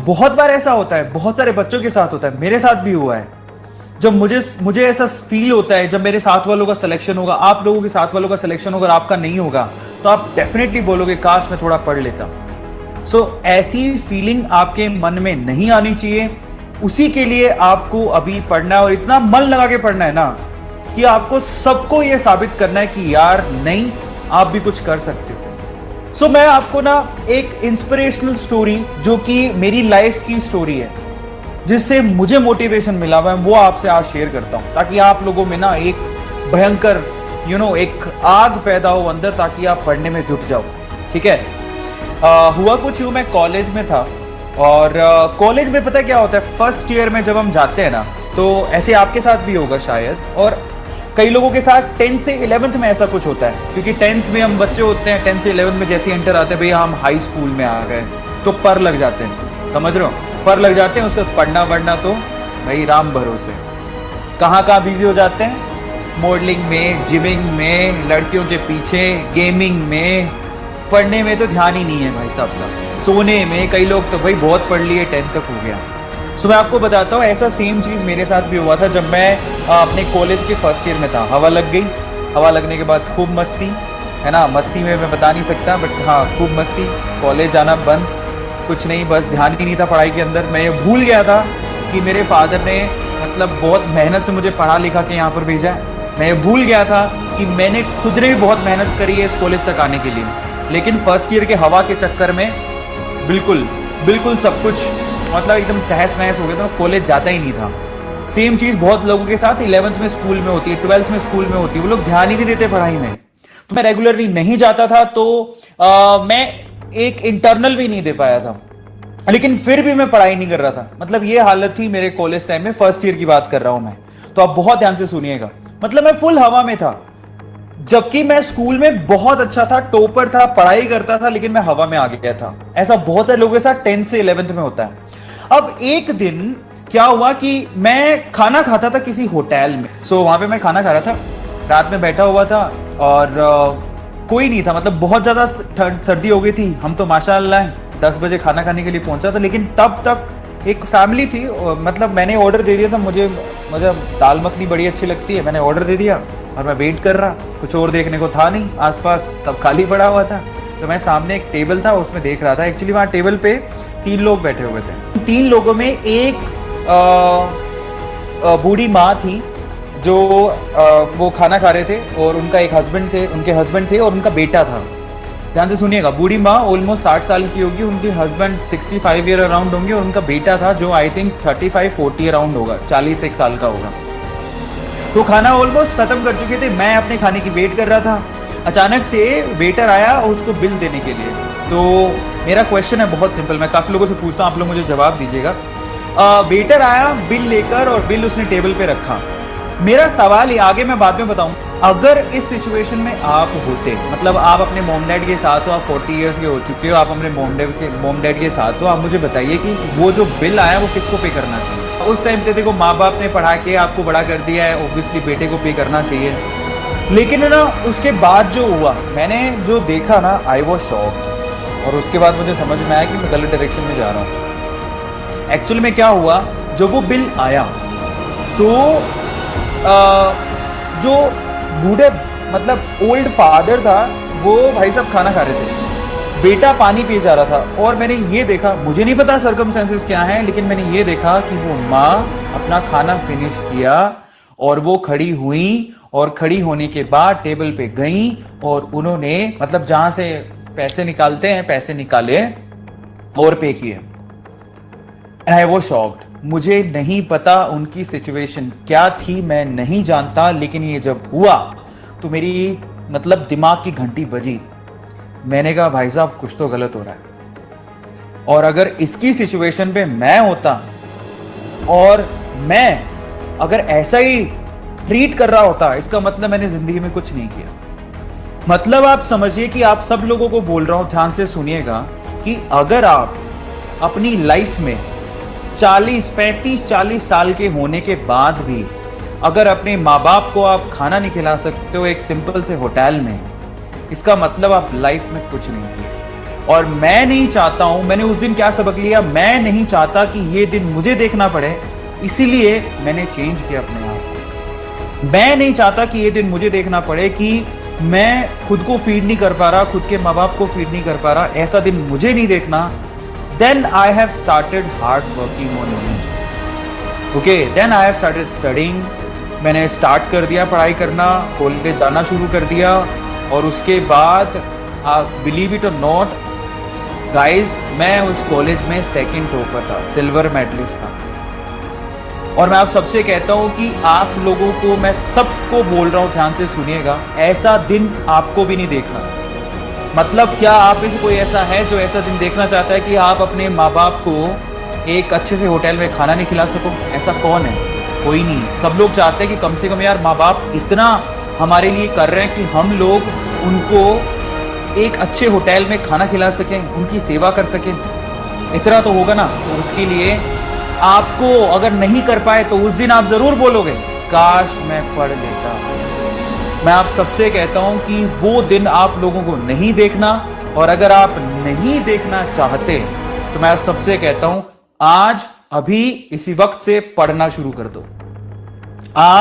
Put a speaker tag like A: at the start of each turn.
A: बहुत बार ऐसा होता है, बहुत सारे बच्चों के साथ होता है, मेरे साथ भी हुआ है। जब मुझे मुझे ऐसा फील होता है, जब मेरे साथ वालों का सिलेक्शन होगा, आप लोगों के साथ वालों का सिलेक्शन होगा और आपका नहीं होगा, तो आप डेफिनेटली बोलोगे काश मैं थोड़ा पढ़ लेता। ऐसी फीलिंग आपके मन में नहीं आनी चाहिए। उसी के लिए आपको अभी पढ़ना है और इतना मन लगा के पढ़ना है ना कि आपको सबको यह साबित करना है कि यार नहीं, आप भी कुछ कर सकते हो। मैं आपको ना एक इंस्पिरेशनल स्टोरी, जो कि मेरी लाइफ की स्टोरी है, जिससे मुझे मोटिवेशन मिला हुआ है, वो आपसे आज शेयर करता हूं, ताकि आप लोगों में ना एक भयंकर एक आग पैदा हो अंदर, ताकि आप पढ़ने में जुट जाओ। ठीक है। हुआ कुछ यूं, मैं कॉलेज में था और कॉलेज में पता क्या होता है, फर्स्ट ईयर में जब हम जाते हैं ना, तो ऐसे आपके साथ भी होगा शायद, और कई लोगों के साथ 10th से 11th में ऐसा कुछ होता है, क्योंकि 10th में हम बच्चे होते हैं, 10th से 11th में जैसे एंटर आते हैं, भैया हम हाई स्कूल में आ गए, तो पर लग जाते हैं, समझ रहे हो, पर लग जाते हैं। उसका पढ़ना वढ़ना तो भाई राम भरोसे, कहाँ कहाँ बिजी हो जाते हैं, मॉडलिंग में, जिमिंग में, लड़कियों के पीछे, गेमिंग में, पढ़ने में तो ध्यान ही नहीं है भाई साहब का, सोने में। कई लोग तो भाई बहुत पढ़ लिए, 10th तक हो गया। मैं आपको बताता हूँ, ऐसा सेम चीज़ मेरे साथ भी हुआ था जब मैं अपने कॉलेज के फर्स्ट ईयर में था। हवा लग गई, हवा लगने के बाद खूब मस्ती, है ना, मस्ती में मैं बता नहीं सकता, बट हाँ खूब मस्ती। कॉलेज जाना बंद, कुछ नहीं, बस ध्यान ही नहीं था पढ़ाई के अंदर। मैं ये भूल गया था कि मेरे फादर ने मतलब बहुत मेहनत से मुझे पढ़ा लिखा के यहाँ पर भेजा है। मैं ये भूल गया था कि मैंने खुद ने भी बहुत मेहनत करी है इस कॉलेज तक आने के लिए, लेकिन फर्स्ट ईयर के हवा के चक्कर में बिल्कुल सब कुछ मतलब एकदम तहस नहस हो गया था, मैं कॉलेज जाता ही नहीं था। सेम चीज़ बहुत लोगों के साथ 11th में स्कूल में होती है, 12th में स्कूल में होती है, वो लोग ध्यान ही नहीं देते पढ़ाई में। तो मैं रेगुलरली नहीं जाता था, तो मैं एक इंटरनल भी नहीं दे पाया था, लेकिन फिर भी मैं पढ़ाई नहीं कर रहा था। मतलब ये हालत थी मेरे कॉलेज टाइम में, फर्स्ट ईयर की बात कर रहा हूं मैं, तो आप बहुत ध्यान से सुनिएगा। मतलब मैं फुल हवा में था, जबकि मैं स्कूल में बहुत अच्छा था, टॉपर था, पढ़ाई करता था, लेकिन मैं हवा में आ गया था। ऐसा बहुत सारे लोगों के साथ 10th से 11th में होता है। अब एक दिन क्या हुआ कि मैं खाना खाता था किसी होटल में। वहां पे मैं खाना खा रहा था, रात में बैठा हुआ था और कोई नहीं था, मतलब बहुत ज्यादा सर्दी हो गई थी। हम तो माशाअल्लाह 10 बजे खाना खाने के लिए पहुंचा था, लेकिन तब तक एक फैमिली थी, मतलब मैंने ऑर्डर दे दिया था, मुझे दाल मखनी बड़ी अच्छी लगती है, मैंने ऑर्डर दे दिया और मैं वेट कर रहा। कुछ और देखने को था नहीं, आसपास सब खाली पड़ा हुआ था। तो मैं सामने एक टेबल था, उसमें देख रहा था। एक्चुअली वहाँ टेबल पे 3 लोग बैठे हुए थे। 3 लोगों में एक बूढ़ी माँ थी, जो वो खाना खा रहे थे, और उनका एक हस्बैंड थे, उनके हस्बैंड थे और उनका बेटा था। ध्यान से सुनिएगा, बूढ़ी माँ ऑलमोस्ट 60 साल की होगी, उनके हस्बैंड 65 ईयर अराउंड होंगे, और उनका बेटा था जो आई थिंक 35-40 अराउंड होगा, 41 साल का होगा। तो खाना ऑलमोस्ट खत्म कर चुके थे, मैं अपने खाने की वेट कर रहा था। अचानक से वेटर आया उसको बिल देने के लिए। तो मेरा क्वेश्चन है बहुत सिंपल, मैं काफ़ी लोगों से पूछता हूँ, आप लोग मुझे जवाब दीजिएगा। वेटर आया बिल लेकर और बिल उसने टेबल पे रखा। मेरा सवाल ये, आगे मैं बाद में बताऊँ, अगर इस सिचुएशन में आप होते, मतलब आप अपने मॉम डैड के साथ हो, आप 40 ईयर्स के हो चुके हो, आप अपने मॉम डैड के साथ हो, आप मुझे बताइए कि वो जो बिल आया वो किसको पे करना चाहिए। उस टाइम पे देखो, माँ बाप ने पढ़ा के आपको बड़ा कर दिया है, ऑब्वियसली बेटे को पे करना चाहिए। लेकिन ना उसके बाद जो हुआ, मैंने जो देखा ना, आई वॉज शॉक्ड, और उसके बाद मुझे समझ में आया कि मैं गलत डायरेक्शन में जा रहा हूँ। एक्चुअली में क्या हुआ, जब वो बिल आया तो जो बूढ़े मतलब ओल्ड फादर था, वो भाई साहब खाना खा रहे थे, बेटा पानी पिए जा रहा था। और मैंने ये देखा, मुझे नहीं पता सर्कमस्टेंसेस क्या हैं, लेकिन मैंने ये देखा कि वो माँ अपना खाना फिनिश किया और वो खड़ी हुई, और खड़ी होने के बाद टेबल पे गई और उन्होंने मतलब जहां से पैसे निकालते हैं, पैसे निकाले और पे किए। And I was shocked. मुझे नहीं पता उनकी सिचुएशन क्या थी, मैं नहीं जानता, लेकिन ये जब हुआ तो मेरी मतलब दिमाग की घंटी बजी। मैंने कहा भाई साहब कुछ तो गलत हो रहा है, और अगर इसकी सिचुएशन पे मैं होता और मैं अगर ऐसा ही ट्रीट कर रहा होता, इसका मतलब मैंने जिंदगी में कुछ नहीं किया। मतलब आप समझिए कि आप सब लोगों को बोल रहा हूं, ध्यान से सुनिएगा, कि अगर आप अपनी लाइफ में 35-40 साल के होने के बाद भी अगर अपने माँ बाप को आप खाना नहीं खिला सकते हो एक सिंपल से होटल में, इसका मतलब आप लाइफ में कुछ नहीं किए। और मैं नहीं चाहता हूं, मैंने उस दिन क्या सबक लिया, मैं नहीं चाहता कि ये दिन मुझे देखना पड़े, इसीलिए मैंने चेंज किया अपने आप को। मैं नहीं चाहता कि ये दिन मुझे देखना पड़े कि मैं खुद को फीड नहीं कर पा रहा, खुद के माँ बाप को फीड नहीं कर पा रहा, ऐसा दिन मुझे नहीं देखना। Then I have started hard working on me. Okay, then I have started studying. मैंने स्टार्ट कर दिया पढ़ाई करना, कॉलेज जाना शुरू कर दिया, और उसके बाद बिलीव इट और नॉट गाइज, मैं उस कॉलेज में सेकंड टॉपर था, सिल्वर मेडलिस्ट था। और मैं आप सबसे कहता हूं कि आप लोगों को, मैं सबको बोल रहा हूं, ध्यान से सुनिएगा, ऐसा दिन आपको भी नहीं देखना। मतलब क्या आप में से कोई ऐसा है जो ऐसा दिन देखना चाहता है कि आप अपने माँ बाप को एक अच्छे से होटल में खाना नहीं खिला सको? ऐसा कौन है? कोई नहीं। सब लोग चाहते हैं कि कम से कम यार माँ बाप इतना हमारे लिए कर रहे हैं कि हम लोग उनको एक अच्छे होटल में खाना खिला सकें, उनकी सेवा कर सकें। इतना तो होगा ना। तो उसके लिए आपको अगर नहीं कर पाए तो उस दिन आप जरूर बोलोगे काश मैं पढ़ लेता। मैं आप सबसे कहता हूं कि वो दिन आप लोगों को नहीं देखना, और अगर आप नहीं देखना चाहते तो मैं आप सबसे कहता हूं आज अभी इसी वक्त से पढ़ना शुरू कर दो। आज